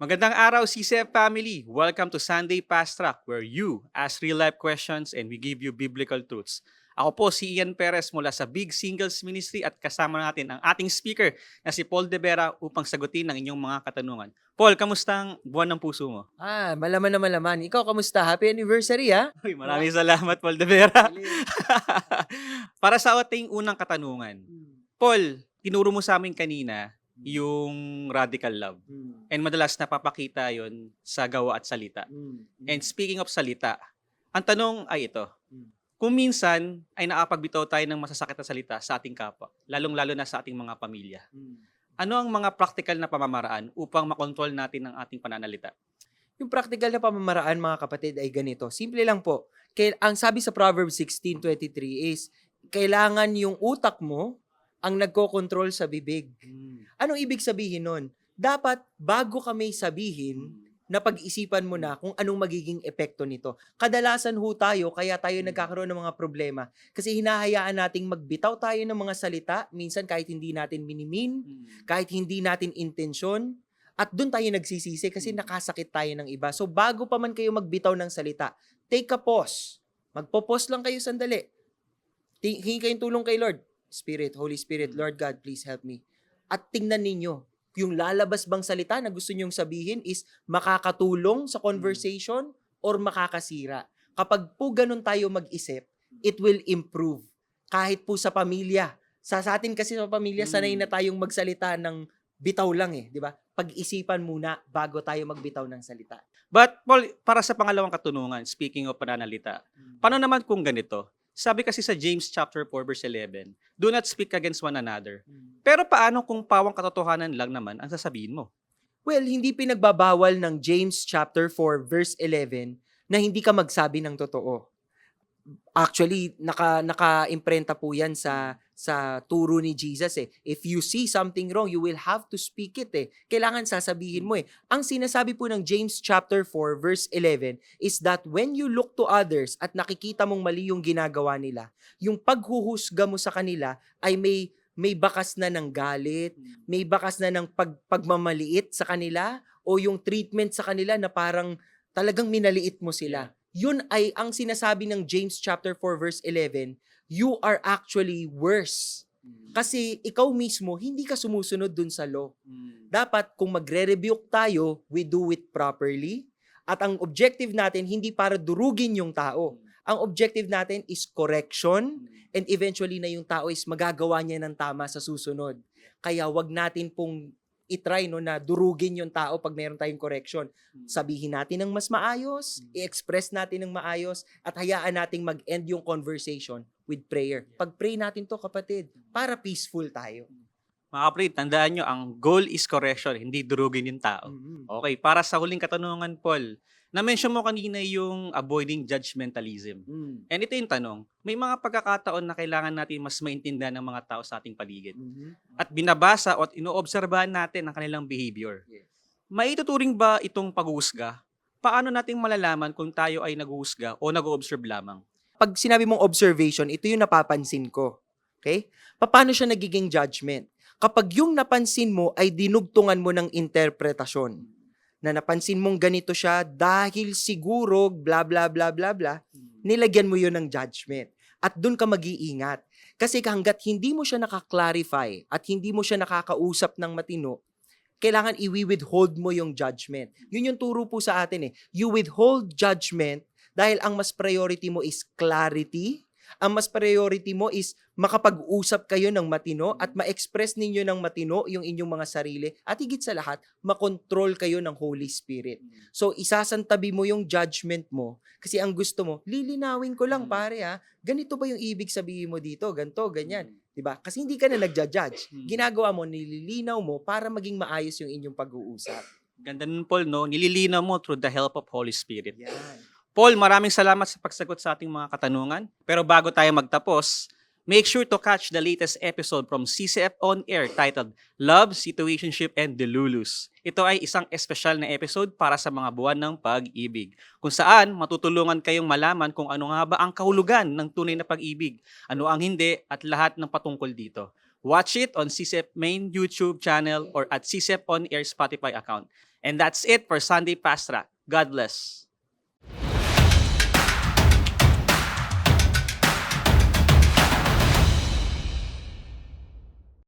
Magandang araw, CCF family! Welcome to Sunday Fast Track, where you ask real-life questions and we give you biblical truths. Ako po si Ian Perez mula sa Big Singles Ministry at kasama natin ang ating speaker na si Paul De Vera upang sagutin ang inyong mga katanungan. Paul, kamusta ang buwan ng puso mo? Malaman na malaman. Ikaw, kamusta? Happy anniversary, ha? Uy, maraming salamat, Paul De Vera. Galing. Para sa ating unang katanungan, Paul, tinuro mo sa amin kanina yung radical love. And madalas napapakita yon sa gawa at salita. And speaking of salita, ang tanong ay ito. Kung minsan ay nakapagbitaw tayo ng masasakit na salita sa ating kapwa, lalong-lalo na sa ating mga pamilya, ano ang mga practical na pamamaraan upang makontrol natin ang ating pananalita? Yung practical na pamamaraan, mga kapatid, ay ganito. Simple lang po. Ang sabi sa Proverbs 16:23 is, kailangan yung utak mo ang nagko-control sa bibig. Anong ibig sabihin nun? Dapat, bago kami sabihin, na pag-isipan mo na kung anong magiging epekto nito. Kadalasan ho tayo, kaya tayo nagkakaroon ng mga problema. Kasi hinahayaan nating magbitaw tayo ng mga salita, minsan kahit hindi natin minimin, kahit hindi natin intensyon, at doon tayo nagsisisi kasi nakasakit tayo ng iba. So bago pa man kayo magbitaw ng salita, take a pause. Magpo-pause lang kayo sandali. Hingi kayong tulong kay Lord. Spirit, Holy Spirit, Lord God, please help me. At tingnan ninyo, yung lalabas bang salita na gusto nyong sabihin is makakatulong sa conversation or makakasira. Kapag po ganun tayo mag-isip, it will improve. Kahit po sa pamilya. Sa atin kasi sa pamilya, sanay na tayong magsalita ng bitaw lang di ba? Pag-isipan muna bago tayo magbitaw ng salita. But Paul, para sa pangalawang katanungan, speaking of pananalita, paano naman kung ganito? Sabi kasi sa James chapter 4 verse 11, do not speak against one another. Pero paano kung pawang katotohanan lang naman ang sasabihin mo? Well, hindi pinagbabawal ng James chapter 4 verse 11 na hindi ka magsabi ng totoo. Actually, naka-imprenta po yan sa turo ni Jesus If you see something wrong, you will have to speak it Kailangan sasabihin mo Ang sinasabi po ng James chapter 4 verse 11 is that when you look to others at nakikita mong mali yung ginagawa nila, yung paghuhusga mo sa kanila ay may bakas na ng galit, may bakas na ng pagmamaliit sa kanila o yung treatment sa kanila na parang talagang minaliit mo sila. Yun ay ang sinasabi ng James chapter 4 verse 11, you are actually worse. Kasi ikaw mismo, hindi ka sumusunod dun sa law. Dapat kung magre-rebuke tayo, we do it properly. At ang objective natin, hindi para durugin yung tao. Ang objective natin is correction and eventually na yung tao is magagawa niya ng tama sa susunod. Kaya wag natin pong i-try na durugin yung tao pag meron tayong correction. Sabihin natin ng mas maayos, i-express natin ng maayos, at hayaan nating mag-end yung conversation with prayer. Pag-pray natin to, kapatid, para peaceful tayo. Mga kapatid, tandaan nyo, ang goal is correction, hindi durugin yung tao. Okay, para sa huling katanungan, Paul, na-mention mo kanina yung avoiding judgmentalism. And ito yung tanong, may mga pagkakataon na kailangan natin mas maintindihan ng mga tao sa ating paligid. At binabasa at inoobserbahan natin ang kanilang behavior. Maituturing ba itong pag-uusga? Paano natin malalaman kung tayo ay nag-uusga o nag-observe lamang? Pag sinabi mong observation, ito yung napapansin ko. Okay? Paano siya nagiging judgment? Kapag yung napansin mo ay dinugtungan mo ng interpretasyon, na napansin mong ganito siya dahil siguro bla bla bla bla bla, nilagyan mo yun ng judgment. At dun ka mag-iingat. Kasi hanggat hindi mo siya nakaklarify at hindi mo siya nakakausap ng matino, kailangan i-withhold mo yung judgment. Yun yung turo po sa atin You withhold judgment dahil ang mas priority mo is clarity. Ang mas priority mo is makapag-usap kayo ng matino at ma-express ninyo ng matino yung inyong mga sarili at higit sa lahat, makontrol kayo ng Holy Spirit. So, isasantabi mo yung judgment mo kasi ang gusto mo, lilinawin ko lang pare ganito ba yung ibig sabihin mo dito, ganito, ganyan. Diba? Kasi hindi ka na nagja-judge. Ginagawa mo, nililinaw mo para maging maayos yung inyong pag-uusap. Ganda nun, Paul, no? Nililinaw mo through the help of Holy Spirit. Yan. Paul, maraming salamat sa pagsagot sa ating mga katanungan. Pero bago tayo magtapos, make sure to catch the latest episode from CCF On Air titled Love, Situationship, and Delulus. Ito ay isang espesyal na episode para sa mga buwan ng pag-ibig, kung saan matutulungan kayong malaman kung ano nga ba ang kahulugan ng tunay na pag-ibig, ano ang hindi, at lahat ng patungkol dito. Watch it on CCF main YouTube channel or at CCF On Air Spotify account. And that's it for Sunday Fast Track. God bless.